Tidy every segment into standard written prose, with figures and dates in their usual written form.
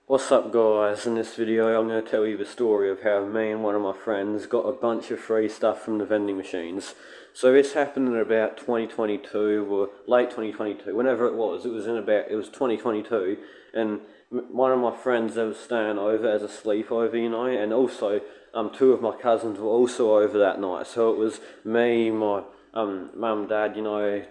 What's up guys, in this video I'm going to tell you the story of how me and one of my friends got a bunch of free stuff from the vending machines. So this happened in about 2022 or late 2022, whenever it was 2022, and one of my friends that was staying over as a sleepover, and also two of my cousins were also over that night. So it was me, my mum, dad,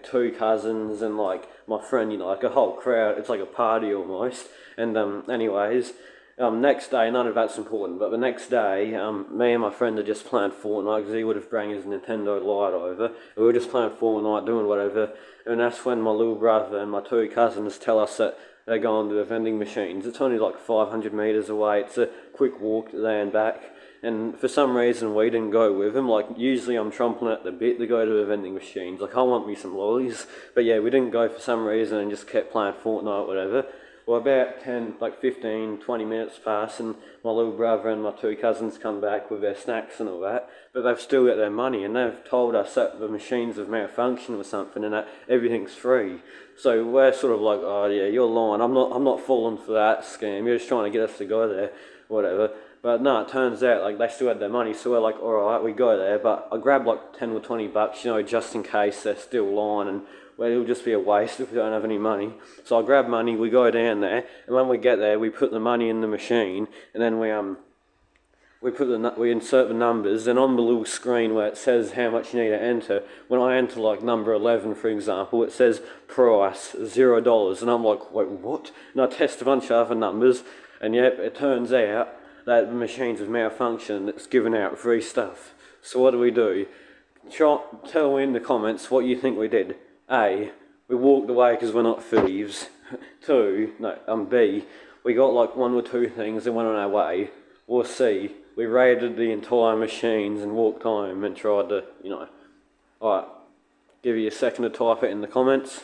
two cousins, and like my friend, like a whole crowd. It's like a party almost. And anyways, next day, none of that's important, but the next day, me and my friend had just playing Fortnite because he would have brought his Nintendo Lite over. And we were just playing Fortnite, doing whatever, and that's when my little brother and my two cousins tell us that they're going to the vending machines. It's only like 500 metres away. It's a quick walk there and back. And for some reason we didn't go with them. Like usually I'm chomping at the bit to go to the vending machines. Like I want me some lollies. But yeah, we didn't go for some reason and just kept playing Fortnite, whatever. Well, about 15, 20 minutes pass and my little brother and my two cousins come back with their snacks and all that. But they've still got their money and they've told us that the machines have malfunctioned or something and that everything's free. So we're sort of like, oh yeah, you're lying. I'm not falling for that scam. You're just trying to get us to go there, whatever. But no, it turns out like they still had their money, so we're like, alright, we go there, but I grabbed like 10 or 20 bucks, just in case they're still lying, and well, it'll just be a waste if we don't have any money. So I grab money, we go down there, and when we get there, we put the money in the machine, and then we insert the numbers, and on the little screen where it says how much you need to enter, when I enter like number 11 for example, it says price $0, and I'm like, wait, what? And I test a bunch of other numbers, and yep, it turns out that the machines have malfunctioned. It's giving out free stuff. So what do? Tell me in the comments what you think we did. A, we walked away because we're not thieves. B, we got like one or two things and went on our way. Or C, we raided the entire machines and walked home and tried to, Alright, give you a second to type it in the comments.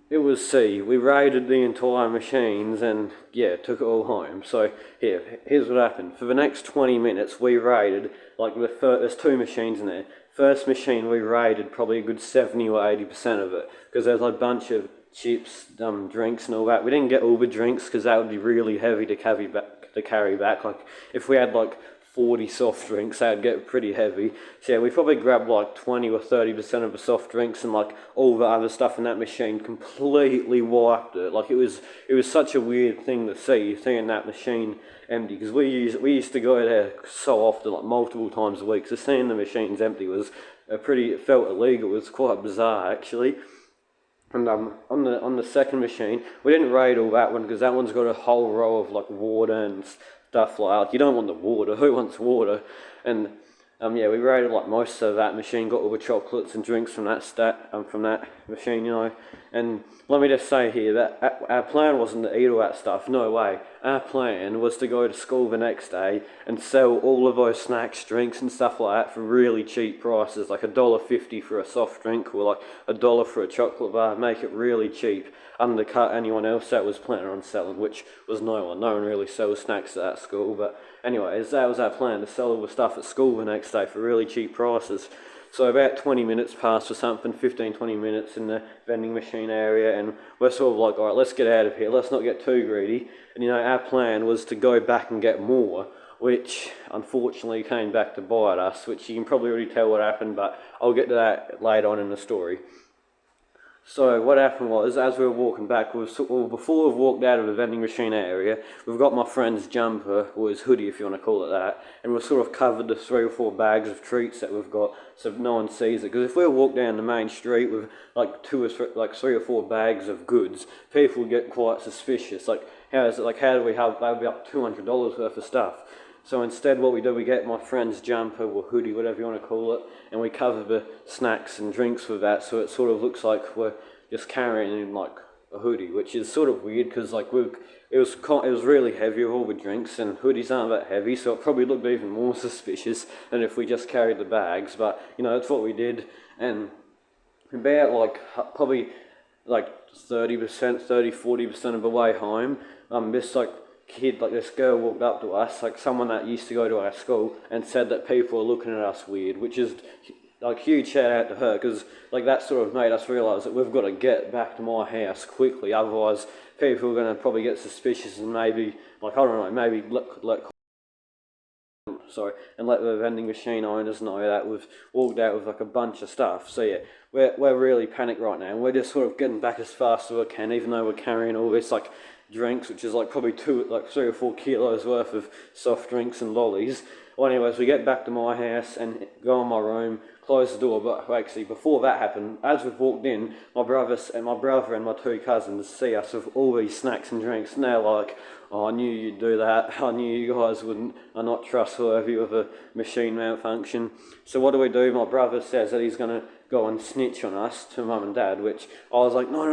It was C. We raided the entire machines and yeah, took it all home. So here's what happened. For the next 20 minutes we raided, like there's two machines in there. First machine we raided probably a good 70 or 80% of it, because there's like a bunch of chips, drinks and all that. We didn't get all the drinks because that would be really heavy to carry back. Like if we had like 40 soft drinks, that'd get pretty heavy. So yeah, we probably grabbed like 20 or 30% of the soft drinks, and like all the other stuff in that machine completely wiped it. Like it was such a weird thing to see, seeing that machine empty, because we used to go there so often, like multiple times a week. So seeing the machines empty was it felt illegal. It was quite bizarre actually. And on the second machine, we didn't raid all that one because that one's got a whole row of like water and stuff like that. You don't want the water. Who wants water? And yeah, we raided like most of that machine. Got all the chocolates and drinks from that machine, And let me just say here that our plan wasn't to eat all that stuff. No way. Our plan was to go to school the next day and sell all of those snacks, drinks, and stuff like that for really cheap prices, like $1.50 for a soft drink or like $1 for a chocolate bar. Make it really cheap, undercut anyone else that was planning on selling, which was no one. No one really sells snacks at that school. But anyways, that was our plan, to sell all the stuff at school the next day for really cheap prices. So about 20 minutes passed or something, 15, 20 minutes in the vending machine area, and we're sort of like, all right, let's get out of here, let's not get too greedy. And our plan was to go back and get more, which unfortunately came back to bite us, which you can probably already tell what happened, but I'll get to that later on in the story. So what happened was, as we were walking back, before we walked out of the vending machine area, we've got my friend's jumper, or his hoodie if you want to call it that, and we've sort of covered the 3 or 4 bags of treats that we've got so no one sees it. Because if we walk down the main street with like 3 or 4 bags of goods, people would get quite suspicious. Like how do we have, they'll be up $200 worth of stuff. So instead what we do, we get my friend's jumper or hoodie, whatever you want to call it, and we cover the snacks and drinks with that, so it sort of looks like we're just carrying in like a hoodie, which is sort of weird because like it was really heavy with all the drinks, and hoodies aren't that heavy, so it probably looked even more suspicious than if we just carried the bags. But that's what we did, and about like probably like 40% of the way home, this girl walked up to us, like someone that used to go to our school, and said that people were looking at us weird, which is like huge shout out to her, because like that sort of made us realise that we've got to get back to my house quickly, otherwise people are going to probably get suspicious and maybe, like, I don't know, maybe let the vending machine owners know that we've walked out with like a bunch of stuff. So yeah, we're really panicked right now, and we're just sort of getting back as fast as we can, even though we're carrying all this like drinks, which is like probably 3 or 4 kilos worth of soft drinks and lollies. Well, anyways, we get back to my house and go in my room, close the door. But actually, before that happened, as we've walked in, my brother and my 2 cousins see us with all these snacks and drinks, and they're like, "Oh, I knew you'd do that. I knew you guys are not trustworthy with a machine malfunction." So what do? My brother says that he's gonna go and snitch on us to mum and dad, which I was like, no,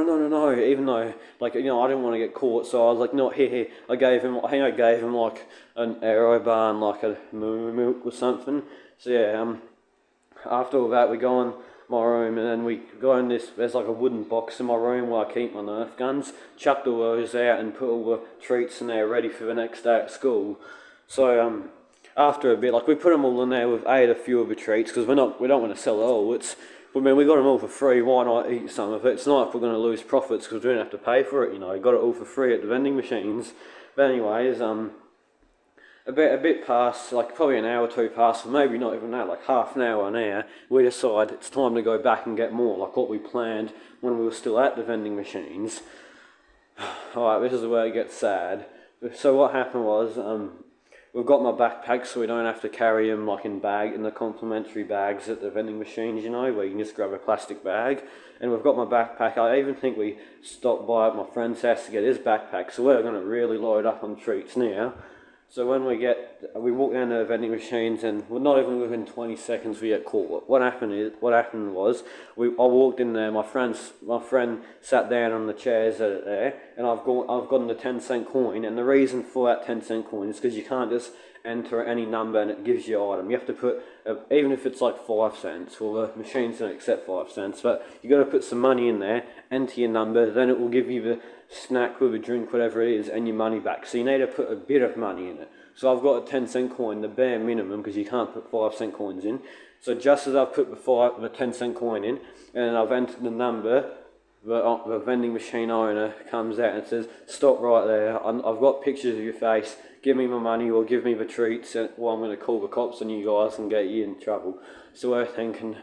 even though, like, you know, I didn't want to get caught, so I was like, no, here, I think I gave him like an aero bar and like a moo milk or something. So yeah, after all that, we go in my room, and then we go in there's like a wooden box in my room where I keep my Nerf guns, chucked all those out and put all the treats in there ready for the next day at school. So after a bit, like, we put them all in there, we've ate a few of the treats, because we don't want to sell it all. I mean, we got them all for free, why not eat some of it? It's not like we're going to lose profits because we don't have to pay for it, you know, got it all for free at the vending machines. But anyways, a bit past, like probably an hour or 2 past, maybe not even that, like half an hour, an hour, we decide it's time to go back and get more, like what we planned when we were still at the vending machines. Alright, this is where it gets sad. So what happened was, we've got my backpack so we don't have to carry them like in the complimentary bags at the vending machines, you know, where you can just grab a plastic bag. And we've got my backpack. I even think we stopped by at my friend's house to get his backpack, so we're going to really load up on treats now. So when we walk down to the vending machines, and we're not even within 20 seconds we get caught. What happened was, I walked in there, my friend sat down on the chairs there, and I've gotten the 10-cent coin, and the reason for that 10-cent coin is because you can't just enter any number and it gives you an item. You have to put, even if it's like 5 cents, well, the machines don't accept 5 cents, but you got to put some money in there, enter your number, then it will give you the snack with a drink, whatever it is, and your money back. So you need to put a bit of money in it. So I've got a 10-cent coin, the bare minimum, because you can't put 5-cent coins in. So just as I've put the 10-cent coin in, and I've entered the number, the vending machine owner comes out and says, "Stop right there, I've got pictures of your face, give me my money or give me the treats, or I'm going to call the cops on you guys and get you in trouble." So we're thinking,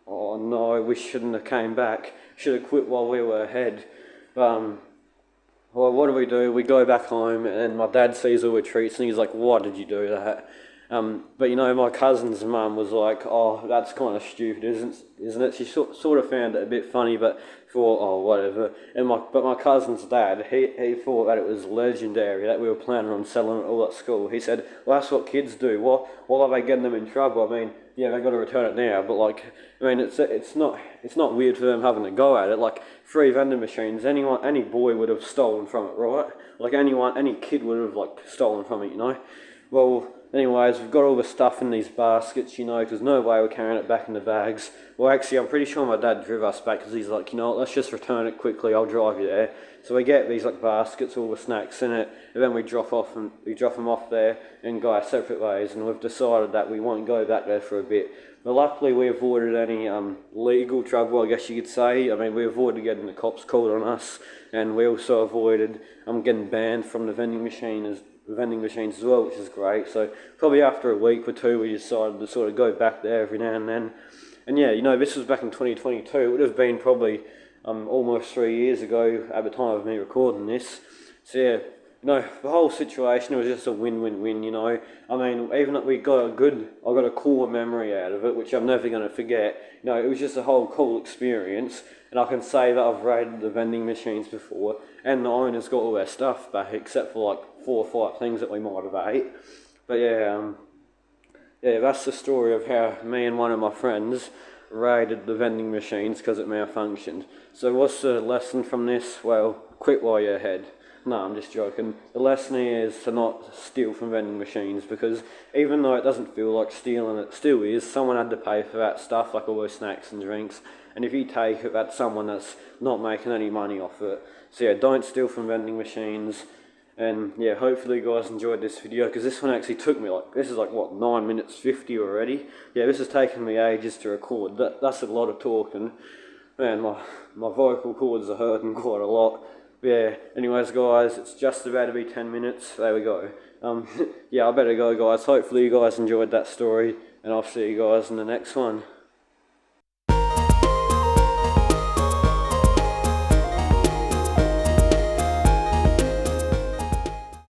oh no, we shouldn't have came back, should have quit while we were ahead. Well, what do? We go back home, and my dad sees all the treats, and he's like, "Why did you do that?" But you know, my cousin's mum was like, "Oh, that's kind of stupid, isn't it?" She sort of found it a bit funny, but thought, "Oh, whatever." But my cousin's dad, he thought that it was legendary, that we were planning on selling it all at school. He said, "Well, that's what kids do. Why are they getting them in trouble? I mean, yeah, they got to return it now, but like, I mean, it's not weird for them having a go at it. Like, free vending machines, any boy would have stolen from it, right? Like any kid would have like stolen from it, you know. Well, anyways, we've got all the stuff in these baskets, you know, because no way we're carrying it back in the bags. Well, actually, I'm pretty sure my dad drove us back because he's like, you know what, let's just return it quickly, I'll drive you there. So we get these like baskets, all the snacks in it, and then we drop them off there and go our separate ways. And we've decided that we won't go back there for a bit. But luckily, we avoided any legal trouble, I guess you could say. I mean, we avoided getting the cops called on us, and we also avoided getting banned from the vending machines as well, which is great. So probably after a week or two, we decided to sort of go back there every now and then. And yeah, you know, this was back in 2022. It would have been probably almost 3 years ago at the time of me recording this. So yeah, no, the whole situation was just a win-win-win, you know. I mean, even though I got a cool memory out of it, which I'm never going to forget. You know, it was just a whole cool experience, and I can say that I've raided the vending machines before, and the owners got all their stuff back, except for like 4 or 5 things that we might have ate. But yeah, that's the story of how me and one of my friends raided the vending machines because it malfunctioned. So what's the lesson from this? Well, quit while you're ahead. No, I'm just joking. The lesson is to not steal from vending machines, because even though it doesn't feel like stealing, it still is. Someone had to pay for that stuff, like all those snacks and drinks. And if you take it, that's someone that's not making any money off it. So yeah, don't steal from vending machines. And yeah, hopefully you guys enjoyed this video, because this one actually took me this is like what, 9 minutes 50 already. Yeah, this has taken me ages to record. That's a lot of talking. Man, my vocal cords are hurting quite a lot. yeah, anyways guys, it's just about to be 10 minutes. There we go. Yeah, I better go guys. Hopefully you guys enjoyed that story, and I'll see you guys in the next one.